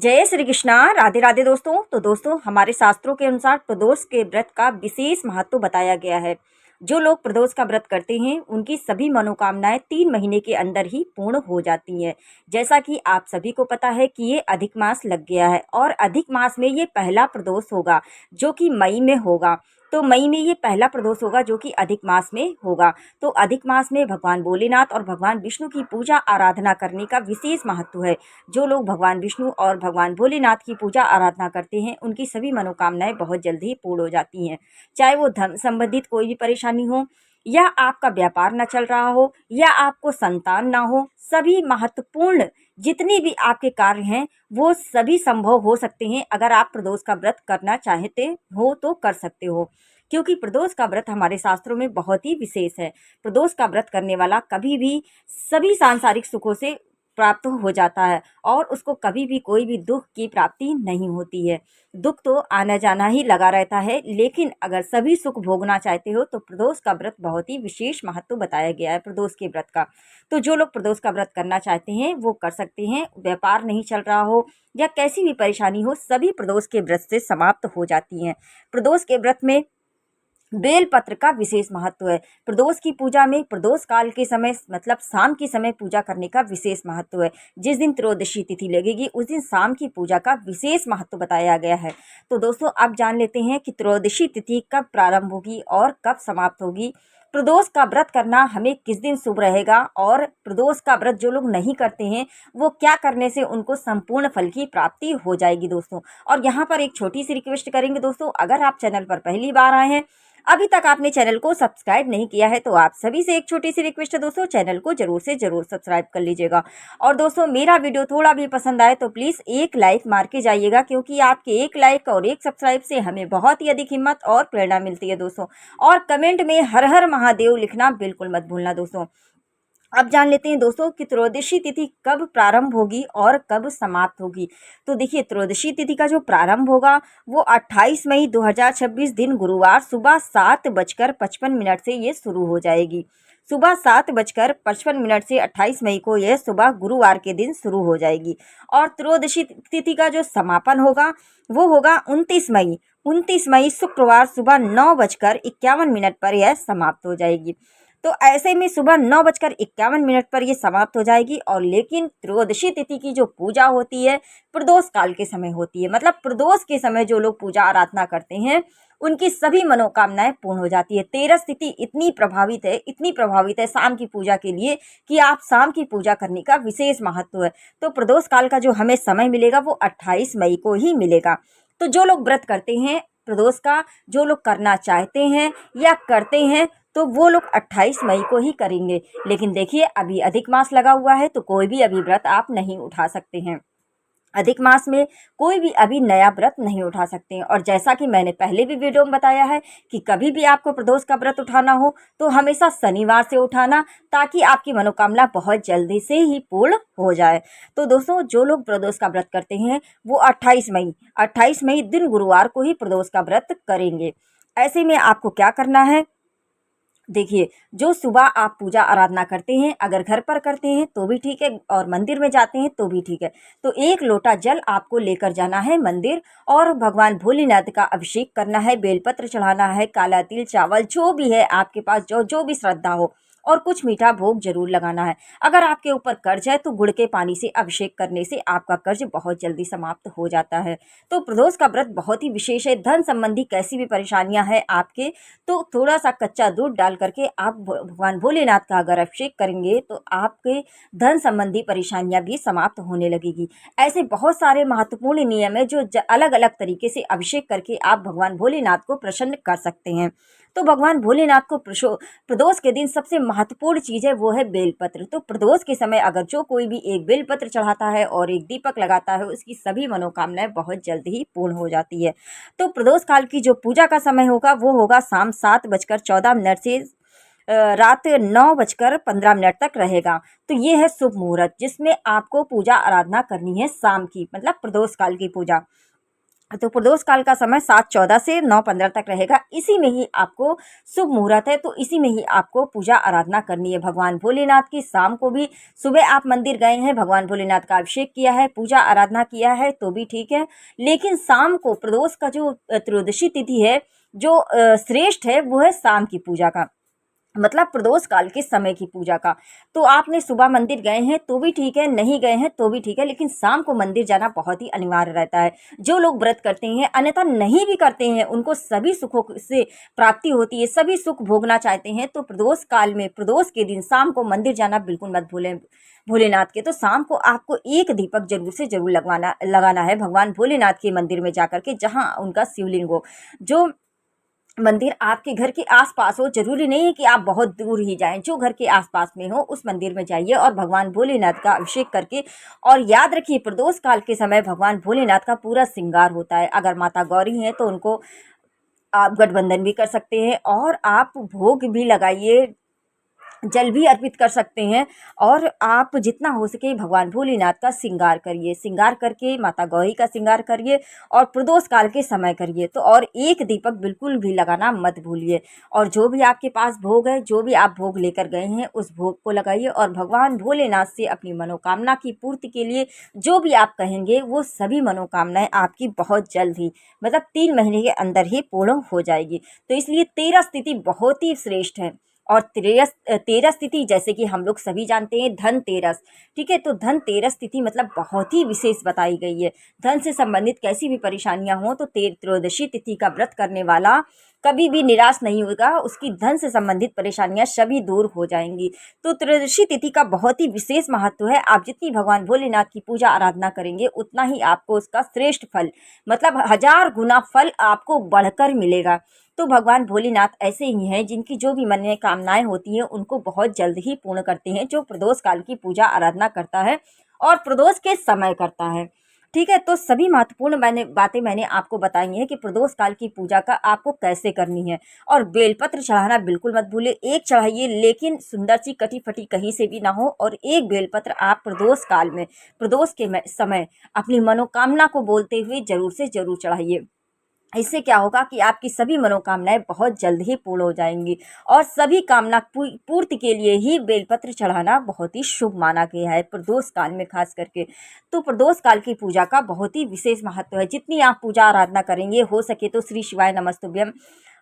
जय श्री कृष्णा। राधे राधे दोस्तों। तो दोस्तों, हमारे शास्त्रों के अनुसार प्रदोष के व्रत का विशेष महत्व बताया गया है। जो लोग प्रदोष का व्रत करते हैं उनकी सभी मनोकामनाएं 3 महीने के अंदर ही पूर्ण हो जाती हैं। जैसा कि आप सभी को पता है कि ये अधिक मास लग गया है और अधिक मास में ये पहला प्रदोष होगा जो कि मई में होगा। तो मई में ये पहला प्रदोष होगा जो कि अधिक मास में होगा। तो अधिक मास में भगवान भोलेनाथ और भगवान विष्णु की पूजा आराधना करने का विशेष महत्व है। जो लोग भगवान विष्णु और भगवान भोलेनाथ की पूजा आराधना करते हैं उनकी सभी मनोकामनाएं बहुत जल्द ही पूर्ण हो जाती हैं। चाहे वो धन संबंधित कोई भी परेशानी हो, या आपका व्यापार न चल रहा हो, या आपको संतान ना हो, सभी महत्वपूर्ण जितने भी आपके कार्य हैं वो सभी संभव हो सकते हैं अगर आप प्रदोष का व्रत करना चाहते हो तो कर सकते हो। क्योंकि प्रदोष का व्रत हमारे शास्त्रों में बहुत ही विशेष है। प्रदोष का व्रत करने वाला कभी भी सभी सांसारिक सुखों से प्राप्त हो जाता है और उसको कभी भी कोई भी दुख की प्राप्ति नहीं होती है। दुख तो आना जाना ही लगा रहता है, लेकिन अगर सभी सुख भोगना चाहते हो तो प्रदोष का व्रत बहुत ही विशेष महत्व बताया गया है प्रदोष के व्रत का। तो जो लोग प्रदोष का व्रत करना चाहते हैं वो कर सकते हैं। व्यापार नहीं चल रहा हो या कैसी भी परेशानी हो, सभी प्रदोष के व्रत से समाप्त हो जाती हैं। प्रदोष के व्रत में बेलपत्र का विशेष महत्व है। प्रदोष की पूजा में प्रदोष काल के समय मतलब शाम के समय पूजा करने का विशेष महत्व है। जिस दिन त्रयोदशी तिथि लगेगी उस दिन शाम की पूजा का विशेष महत्व बताया गया है। तो दोस्तों, अब जान लेते हैं कि त्रयोदशी तिथि कब प्रारंभ होगी और कब समाप्त होगी। प्रदोष का व्रत करना हमें किस दिन शुभ रहेगा और प्रदोष का व्रत जो लोग नहीं करते हैं वो क्या करने से उनको संपूर्ण फल की प्राप्ति हो जाएगी दोस्तों। और यहाँ पर एक छोटी सी रिक्वेस्ट करेंगे दोस्तों, अगर आप चैनल पर पहली बार आए हैं, अभी तक आपने चैनल को सब्सक्राइब नहीं किया है, तो आप सभी से एक छोटी सी रिक्वेस्ट है दोस्तों, चैनल को जरूर से जरूर सब्सक्राइब कर लीजिएगा। और दोस्तों, मेरा वीडियो थोड़ा भी पसंद आए तो प्लीज़ एक लाइक मार के जाइएगा, क्योंकि आपके एक लाइक और एक सब्सक्राइब से हमें बहुत ही अधिक हिम्मत और प्रेरणा मिलती है दोस्तों। और कमेंट में हर हर महादेव लिखना बिल्कुल मत भूलना दोस्तों। अब जान लेते हैं दोस्तों कि त्रयोदशी तिथि कब प्रारंभ होगी और कब समाप्त होगी। तो देखिए, त्रयोदशी तिथि का जो प्रारंभ होगा वो 28 मई 2026 दिन गुरुवार सुबह 7:55 से ये शुरू हो जाएगी। सुबह 7:55 से 28 मई को यह सुबह गुरुवार के दिन शुरू हो जाएगी। और त्रयोदशी तिथि का जो समापन होगा वो होगा 29 मई शुक्रवार सुबह 9:51 पर यह समाप्त हो जाएगी। तो ऐसे में सुबह 9:51 पर ये समाप्त हो जाएगी। और लेकिन त्रयोदशी तिथि की जो पूजा होती है प्रदोष काल के समय होती है, मतलब प्रदोष के समय जो लोग पूजा आराधना करते हैं उनकी सभी मनोकामनाएं पूर्ण हो जाती है। 13 तिथि इतनी प्रभावित है शाम की पूजा के लिए कि आप शाम की पूजा करने का विशेष महत्व है। तो प्रदोष काल का जो हमें समय मिलेगा वो 28 मई को ही मिलेगा। तो जो लोग व्रत करते हैं प्रदोष का, जो लोग करना चाहते हैं या करते हैं, तो वो लोग 28 मई को ही करेंगे। लेकिन देखिए, अभी अधिक मास लगा हुआ है तो कोई भी अभी व्रत आप नहीं उठा सकते हैं। अधिक मास में कोई भी अभी नया व्रत नहीं उठा सकते हैं। और जैसा कि मैंने पहले भी वीडियो में बताया है कि कभी भी आपको प्रदोष का व्रत उठाना हो तो हमेशा शनिवार से उठाना, ताकि आपकी मनोकामना बहुत जल्दी से ही पूर्ण हो जाए। तो दोस्तों, जो लोग प्रदोष का व्रत करते हैं वो 28 मई दिन गुरुवार को ही प्रदोष का व्रत करेंगे। ऐसे में आपको क्या करना है, देखिए, जो सुबह आप पूजा आराधना करते हैं, अगर घर पर करते हैं तो भी ठीक है और मंदिर में जाते हैं तो भी ठीक है। तो 1 लोटा जल आपको लेकर जाना है मंदिर और भगवान भोलेनाथ का अभिषेक करना है, बेलपत्र चढ़ाना है, काला तिल, चावल जो भी है आपके पास, जो जो भी श्रद्धा हो, और कुछ मीठा भोग जरूर लगाना है। अगर आपके ऊपर कर्ज है तो गुड़ के पानी से अभिषेक करने से आपका कर्ज बहुत जल्दी समाप्त हो जाता है। तो प्रदोष का व्रत बहुत ही विशेष है। धन संबंधी कैसी भी परेशानियां हैं आपके, तो थोड़ा सा कच्चा दूध डाल करके आप भगवान भोलेनाथ का अगर अभिषेक करेंगे तो आपके धन संबंधी परेशानियां भी समाप्त होने लगेगी। ऐसे बहुत सारे महत्वपूर्ण नियम है जो अलग अलग तरीके से अभिषेक करके आप भगवान भोलेनाथ को प्रसन्न कर सकते हैं। तो भगवान भोलेनाथ को प्रदोष के दिन सबसे महत्वपूर्ण चीज़ है वो है बेलपत्र। तो प्रदोष के समय अगर जो कोई भी एक बेलपत्र चढ़ाता है और एक दीपक लगाता है, उसकी सभी मनोकामनाएं बहुत जल्द ही पूर्ण हो जाती है। तो प्रदोष काल की जो पूजा का समय होगा वो होगा शाम 7:14 से रात 9:15 तक रहेगा। तो ये है शुभ मुहूर्त जिसमें आपको पूजा आराधना करनी है शाम की, मतलब प्रदोष काल की पूजा। तो प्रदोष काल का समय 7:14 से 9:15 तक रहेगा। इसी में ही आपको शुभ मुहूर्त है, तो इसी में ही आपको पूजा आराधना करनी है भगवान भोलेनाथ की। शाम को भी सुबह आप मंदिर गए हैं, भगवान भोलेनाथ का अभिषेक किया है, पूजा आराधना किया है तो भी ठीक है। लेकिन शाम को प्रदोष का जो त्रयोदशी तिथि है, जो श्रेष्ठ है, वो है शाम की पूजा का, मतलब प्रदोष काल के समय की पूजा का। तो आपने सुबह मंदिर गए हैं तो भी ठीक है, नहीं गए हैं तो भी ठीक है, लेकिन शाम को मंदिर जाना बहुत ही अनिवार्य रहता है। जो लोग व्रत करते हैं, अन्यथा नहीं भी करते हैं, उनको सभी सुखों से प्राप्ति होती है, सभी सुख भोगना चाहते हैं, तो प्रदोष काल में, प्रदोष के दिन शाम को मंदिर जाना बिल्कुल मत भूलें भोलेनाथ के। तो शाम को आपको एक दीपक जरूर से जरूर लगाना है भगवान भोलेनाथ के मंदिर में जाकर के, जहाँ उनका शिवलिंग हो। जो मंदिर आपके घर के आसपास हो, जरूरी नहीं है कि आप बहुत दूर ही जाएं, जो घर के आसपास में हो उस मंदिर में जाइए और भगवान भोलेनाथ का अभिषेक करके। और याद रखिए, प्रदोष काल के समय भगवान भोलेनाथ का पूरा श्रृंगार होता है। अगर माता गौरी हैं तो उनको आप गठबंधन भी कर सकते हैं, और आप भोग भी लगाइए, जल भी अर्पित कर सकते हैं। और आप जितना हो सके भगवान भोलेनाथ का श्रृंगार करिए, श्रृंगार करके माता गौरी का श्रृंगार करिए और प्रदोष काल के समय करिए। तो और एक दीपक बिल्कुल भी लगाना मत भूलिए। और जो भी आपके पास भोग है, जो भी आप भोग लेकर गए हैं, उस भोग को लगाइए और भगवान भोलेनाथ से अपनी मनोकामना की पूर्ति के लिए जो भी आप कहेंगे, वो सभी मनोकामनाएं आपकी बहुत जल्द ही, मतलब 3 महीने के अंदर ही पूर्ण हो जाएगी। तो इसलिए 13 स्थिति बहुत ही श्रेष्ठ है। और 13 तिथि, जैसे कि हम लोग सभी जानते हैं धनतेरस, ठीक है। तो धनतेरस तिथि मतलब बहुत ही विशेष बताई गई है। धन से संबंधित कैसी भी परेशानियां हो तो त्रयोदशी तिथि का व्रत करने वाला कभी भी निराश नहीं होगा, उसकी धन से संबंधित परेशानियां सभी दूर हो जाएंगी। तो त्रयोदशी तिथि का बहुत ही विशेष महत्व है। आप जितनी भगवान भोलेनाथ की पूजा आराधना करेंगे, उतना ही आपको उसका श्रेष्ठ फल, मतलब 1000 गुना फल आपको बढ़कर मिलेगा। तो भगवान भोलेनाथ ऐसे ही हैं, जिनकी जो भी मन में कामनाएं होती हैं उनको बहुत जल्द ही पूर्ण करते हैं, जो प्रदोष काल की पूजा आराधना करता है और प्रदोष के समय करता है, ठीक है। तो सभी महत्वपूर्ण मैंने आपको बताई हैं कि प्रदोष काल की पूजा का आपको कैसे करनी है। और बेलपत्र चढ़ाना बिल्कुल मत भूले, एक चढ़ाइए, लेकिन सुंदर सी कटी फटी कहीं से भी ना हो। और एक बेलपत्र आप प्रदोष काल में, प्रदोष के समय अपनी मनोकामना को बोलते हुए जरूर से जरूर चढ़ाइए। इससे क्या होगा कि आपकी सभी मनोकामनाएं बहुत जल्द ही पूर्ण हो जाएंगी। और सभी कामना पूर्ति के लिए ही बेलपत्र चढ़ाना बहुत ही शुभ माना गया है, प्रदोष काल में खास करके। तो प्रदोष काल की पूजा का बहुत ही विशेष महत्व है। जितनी आप पूजा आराधना करेंगे, हो सके तो श्री शिवाय नमस्तुभ्यम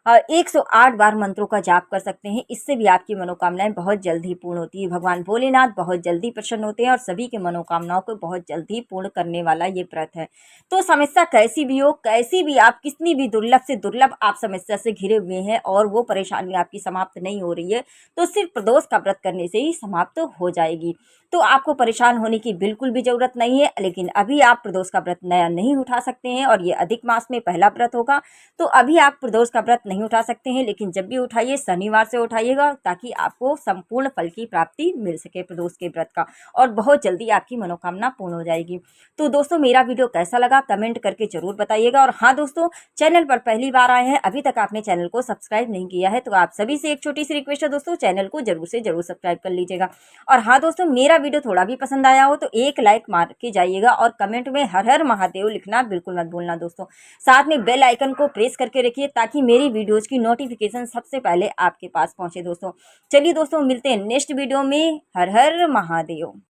108 बार मंत्रों का जाप कर सकते हैं। इससे भी आपकी मनोकामनाएं बहुत जल्द ही पूर्ण होती है। भगवान भोलेनाथ बहुत जल्दी प्रसन्न होते हैं और सभी के मनोकामनाओं को बहुत जल्द ही पूर्ण करने वाला ये व्रत है। तो समस्या कैसी भी हो, कैसी भी आप, कितनी भी दुर्लभ से दुर्लभ आप समस्या से घिरे हुए हैं और वो परेशानी आपकी समाप्त नहीं हो रही है, तो सिर्फ प्रदोष का व्रत करने से ही समाप्त हो जाएगी। तो आपको परेशान होने की बिल्कुल भी जरूरत नहीं है। लेकिन अभी आप प्रदोष का व्रत नया नहीं उठा सकते हैं और ये अधिक मास में पहला व्रत होगा, तो अभी आप प्रदोष का व्रत नहीं उठा सकते हैं। लेकिन जब भी उठाइए, शनिवार से उठाइएगा, ताकि आपको संपूर्ण फल की प्राप्ति मिल सके प्रदोष के व्रत का, और बहुत जल्दी आपकी मनोकामना पूर्ण हो जाएगी। तो दोस्तों, मेरा वीडियो कैसा लगा कमेंट करके जरूर बताइएगा। और हाँ दोस्तों, चैनल पर पहली बार आए हैं, अभी तक आपने चैनल को सब्सक्राइब नहीं किया है, तो आप सभी से एक छोटी सी रिक्वेस्ट है दोस्तों, चैनल को जरूर से जरूर सब्सक्राइब कर लीजिएगा। और हाँ दोस्तों, मेरा वीडियो थोड़ा भी पसंद आया हो तो एक लाइक मार के जाइएगा और कमेंट में हर हर महादेव लिखना बिल्कुल मत भूलना दोस्तों। साथ में बेल आइकन को प्रेस करके रखिए, ताकि मेरी वीडियोज की नोटिफिकेशन सबसे पहले आपके पास पहुंचे दोस्तों। चलिए दोस्तों, मिलते हैं नेक्स्ट वीडियो में। हर हर महादेव।